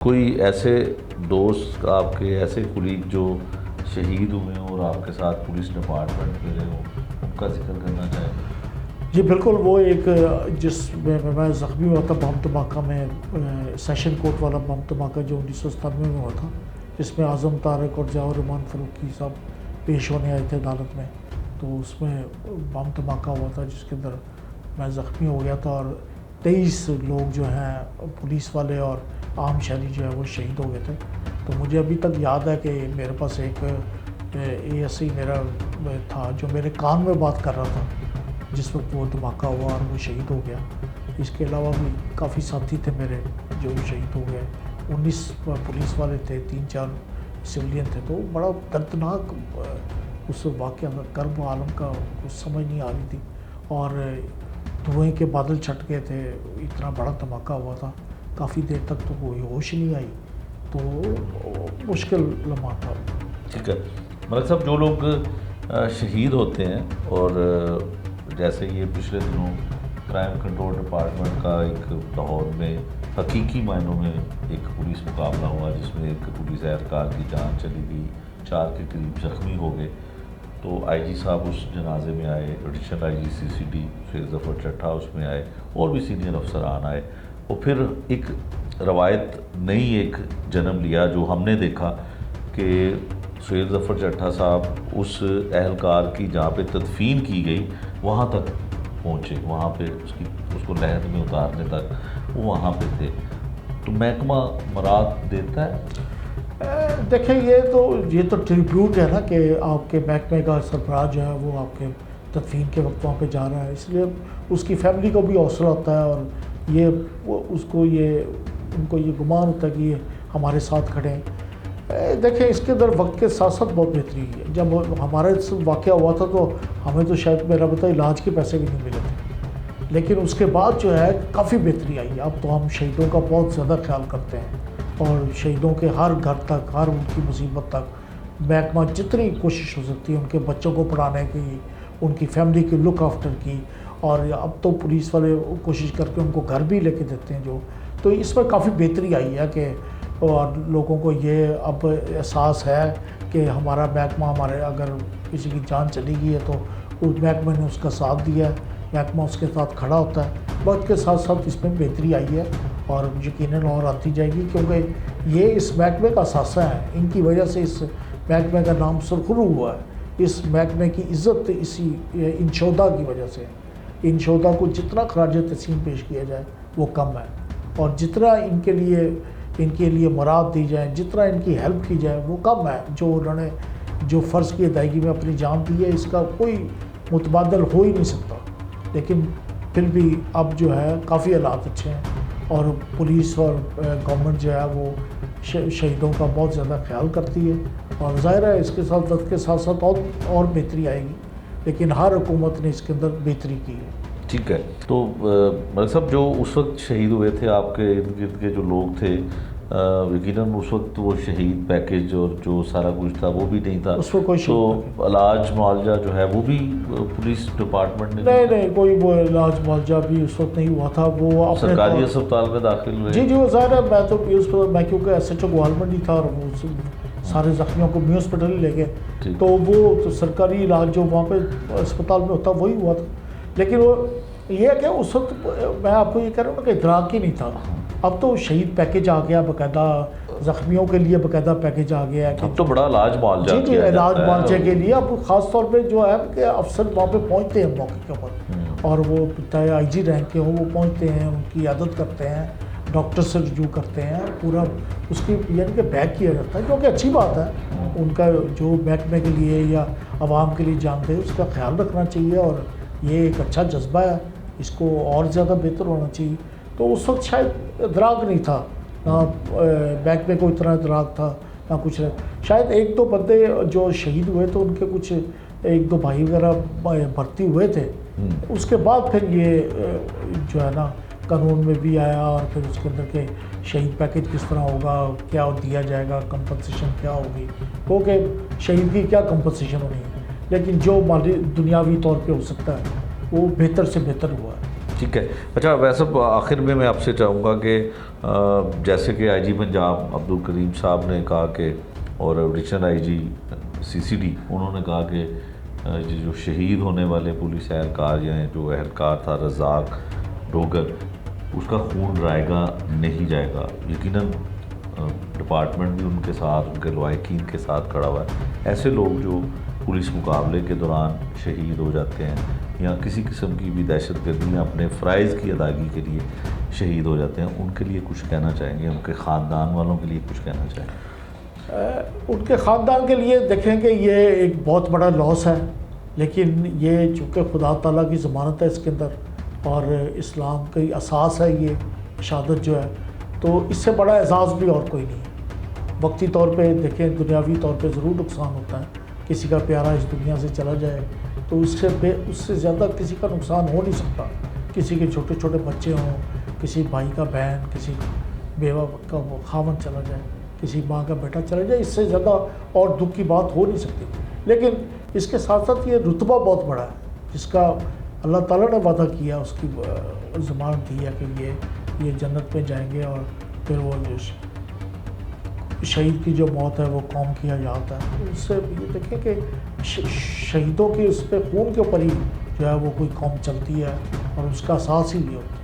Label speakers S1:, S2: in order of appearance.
S1: کوئی ایسے دوست آپ کے، ایسے کولیگ جو شہید ہوئے ہوں اور آپ کے ساتھ پولیس ڈپارٹمنٹ میں رہے ہوں، ان کا ذکر کرنا چاہیں؟
S2: جی بالکل، وہ ایک جس میں زخمی ہوا تھا بم دھماکہ میں، سیشن کورٹ والا بم دھماکہ جو 1997 میں ہوا تھا، جس میں اعظم طارق اور ضیاء الرحمان فاروقی صاحب پیش ہونے آئے تھے عدالت میں. تو اس میں بم دھماکہ ہوا تھا جس کے اندر میں زخمی ہو گیا تھا، اور 23 لوگ جو ہیں پولیس والے اور عام شہری جو ہے وہ شہید ہو گئے تھے. تو مجھے ابھی تک یاد ہے کہ میرے پاس ایک اے ایس آئی میرا تھا جو میرے کان میں بات کر رہا تھا جس وقت وہ دھماکہ ہوا اور وہ شہید ہو گیا. اس کے علاوہ بھی کافی ساتھی تھے میرے جو شہید ہو گئے. 19 پولیس والے تھے، 3-4 سویلین تھے. تو بڑا دردناک اس واقعہ کا کرب عالم کا کچھ سمجھ نہیں آ رہی تھی، اور دھوئیں کے بادل چھٹ گئے تھے. اتنا بڑا دھماکہ ہوا تھا، کافی دیر تک تو کوئی ہوش نہیں آئی. تو مشکل لمحہ تھا.
S1: ٹھیک ہے ملک صاحب، جو لوگ شہید ہوتے ہیں، اور جیسے یہ پچھلے دنوں کرائم کنٹرول ڈپارٹمنٹ کا ایک لاہور میں حقیقی معنوں میں ایک پولیس مقابلہ ہوا جس میں ایک پولیس اہلکار کی جان چلی گئی، 4 کے قریب زخمی ہو گئے. تو آئی جی صاحب اس جنازے میں آئے، ایڈیشنل آئی جی CCD شیخ ظفر چٹھا اس میں آئے، اور بھی سینئر افسران آئے. اور پھر ایک روایت نئی ایک جنم لیا جو ہم نے دیکھا کہ شیخ ظفر چٹھا صاحب اس اہلکار کی جہاں پہ تدفین کی گئی وہاں تک پہنچے، وہاں پہ اس کو لحد میں اتارنے تک وہ وہاں پہ تھے. تو محکمہ مراد دیتا ہے؟
S2: دیکھیں، یہ تو ٹریبیوٹ ہے نا کہ آپ کے محکمے کا سربراہ جو ہے وہ آپ کے تدفین کے وقت وہاں پہ جا رہا ہے، اس لیے اس کی فیملی کو بھی حوصلہ ہوتا ہے، اور ان کو یہ گمان ہوتا ہے کہ یہ ہمارے ساتھ کھڑے ہیں. دیکھیں، اس کے اندر وقت کے ساتھ ساتھ بہت بہتری ہوئی ہے. جب ہمارے واقعہ ہوا تھا تو ہمیں تو شاید میرا پتہ علاج کے پیسے بھی نہیں ملے تھے، لیکن اس کے بعد جو ہے کافی بہتری آئی ہے. اب تو ہم شہیدوں کا بہت زیادہ خیال کرتے ہیں، اور شہیدوں کے ہر گھر تک، ہر ان کی مصیبت تک محکمہ جتنی کوشش ہو سکتی ہے ان کے بچوں کو پڑھانے کی، ان کی فیملی کی لک آفٹر کی. اور اب تو پولیس والے کوشش کر کے ان کو گھر بھی لے کے دیتے ہیں. تو اس میں کافی بہتری آئی ہے کہ اور لوگوں کو یہ اب احساس ہے کہ ہمارا محکمہ، ہمارے اگر کسی کی جان چلی گئی ہے تو اس محکمے نے اس کا ساتھ دیا ہے، محکمہ اس کے ساتھ کھڑا ہوتا ہے. وقت کے ساتھ ساتھ اس میں بہتری آئی ہے، اور یقیناً اور آتی جائے گی، کیونکہ یہ اس محکمے کا اثاثہ ہے. ان کی وجہ سے اس محکمے کا نام سرخرو ہوا ہے. اس محکمے کی عزت ان شہداء کی وجہ سے. ان شہداء کو جتنا خراج تحسین پیش کیا جائے وہ کم ہے، اور جتنا ان کے لیے مراد دی جائے، جتنا ان کی ہیلپ کی جائے وہ کم ہے. جو انہوں نے جو فرض کی ادائیگی میں اپنی جان دی ہے، اس کا کوئی متبادل ہو ہی نہیں سکتا. لیکن پھر بھی اب جو ہے کافی حالات اچھے ہیں، اور پولیس اور گورنمنٹ جو ہے وہ شہیدوں کا بہت زیادہ خیال کرتی ہے. اور ظاہر ہے اس کے ساتھ وقت کے ساتھ ساتھ اور بہتری آئے گی، لیکن ہر حکومت نے اس کے اندر بہتری کی ہے.
S1: ٹھیک ہے. تو ملک صاحب، جو اس وقت شہید ہوئے تھے آپ کے ارد گرد کے جو لوگ تھے، یقیناً اس وقت وہ شہید پیکج اور جو سارا کچھ تھا وہ بھی نہیں تھا.
S2: اس میں کوئی
S1: تو علاج معالجہ جو ہے وہ بھی پولیس ڈپارٹمنٹ نے
S2: نہیں کوئی وہ علاج معالجہ بھی اس وقت نہیں ہوا تھا. وہ
S1: سرکاری اسپتال میں داخل ہوئے.
S2: جی وہ ظاہر ہے. میں کیونکہ SHO گوالمنڈی تھا، اور وہ سارے زخمیوں کو میو ہاسپٹل ہی لے گئے، تو وہ سرکاری علاج جو وہاں پہ اسپتال میں ہوتا وہی ہوا تھا. لیکن وہ یہ ہے کہ اس وقت میں آپ کو یہ کہہ رہا ہوں کہ ادراک ہی نہیں تھا. اب تو شہید پیکج آ گیا، باقاعدہ زخمیوں کے لیے باقاعدہ پیکج آ گیا ہے.
S1: اب تو بڑا علاج معالجہ
S2: جی علاج معالجے کے لیے اب خاص طور پہ جو ہے کہ افسر وہاں پہ پہنچتے ہیں موقع کے اوپر، اور وہ چاہے IG رینک کے ہوں وہ پہنچتے ہیں، ان کی عیادت کرتے ہیں، ڈاکٹر سے رجوع کرتے ہیں، پورا اس کی یعنی کہ بیک کیا جاتا ہے، کیونکہ اچھی بات ہے. ان کا جو محکمے کے لیے یا عوام کے لیے جانتے ہیں اس کا خیال رکھنا چاہیے، اور یہ ایک اچھا جذبہ ہے، اس کو اور زیادہ بہتر ہونا چاہیے. تو اس وقت شاید ادراک نہیں تھا، نہ محکمے کو اتنا ادراک تھا، نہ کچھ. شاید 1-2 بندے جو شہید ہوئے تو ان کے کچھ 1-2 بھائی وغیرہ بھرتی ہوئے تھے. اس کے بعد پھر یہ جو ہے نا قانون میں بھی آیا، اور پھر اس کے اندر کے شہید پیکج کس طرح ہوگا، کیا دیا جائے گا، کمپنسیشن کیا ہوگی، کیونکہ شہید کی کیا کمپنسیشن ہونی ہے، لیکن جو مالی دنیاوی طور پہ ہو سکتا ہے وہ بہتر سے بہتر ہوا ہے.
S1: ٹھیک ہے. اچھا، ویسے آخر میں آپ سے چاہوں گا کہ جیسے کہ آئی جی پنجاب عبدالکریم صاحب نے کہا کہ اور additional I G C C D انہوں نے کہا کہ جو شہید ہونے والے پولیس اہلکار یا جو اہلکار تھا رزاق ڈوگر اس کا خون رائے گا نہیں جائے گا. یقیناً ڈپارٹمنٹ بھی ان کے ساتھ ان کے لواحقین کے ساتھ کھڑا ہوا ہے. ایسے لوگ جو پولیس مقابلے کے دوران شہید ہو جاتے ہیں یا کسی قسم کی بھی دہشت گردی یا اپنے فرائض کی ادائیگی کے لیے شہید ہو جاتے ہیں, ان کے لیے کچھ کہنا چاہیں گے, ان کے خاندان والوں کے لیے کچھ کہنا چاہیں گے؟
S2: ان کے خاندان کے لیے دیکھیں کہ یہ ایک بہت بڑا لاس ہے, لیکن یہ چونکہ خدا تعالیٰ کی ضمانت ہے اس کے اندر اور اسلام کی اساس ہے یہ شہادت جو ہے, تو اس سے بڑا اعزاز بھی اور کوئی نہیں ہے. وقتی طور پہ دیکھیں دنیاوی طور پہ ضرور نقصان ہوتا ہے, کسی کا پیارا اس دنیا سے چلا جائے تو اس سے زیادہ کسی کا نقصان ہو نہیں سکتا. کسی کے چھوٹے چھوٹے بچے ہوں, کسی بھائی کا بہن, کسی بیوہ کا وہ خاوند چلا جائے, کسی ماں کا بیٹا چلا جائے, اس سے زیادہ اور دکھ کی بات ہو نہیں سکتی. لیکن اس کے ساتھ ساتھ یہ رتبہ بہت بڑا ہے جس کا اللہ تعالیٰ نے وعدہ کیا, اس کی ضمانت دی ہے کہ یہ جنت میں جائیں گے, اور پھر وہ جو شہید کی جو موت ہے وہ قوم کی حیات ہے. اس سے یہ دیکھیں کہ شہیدوں کے اس پہ خون کے اوپر ہی جو ہے وہ کوئی قوم چلتی ہے اور اس کا احساس ہی نہیں ہوتا.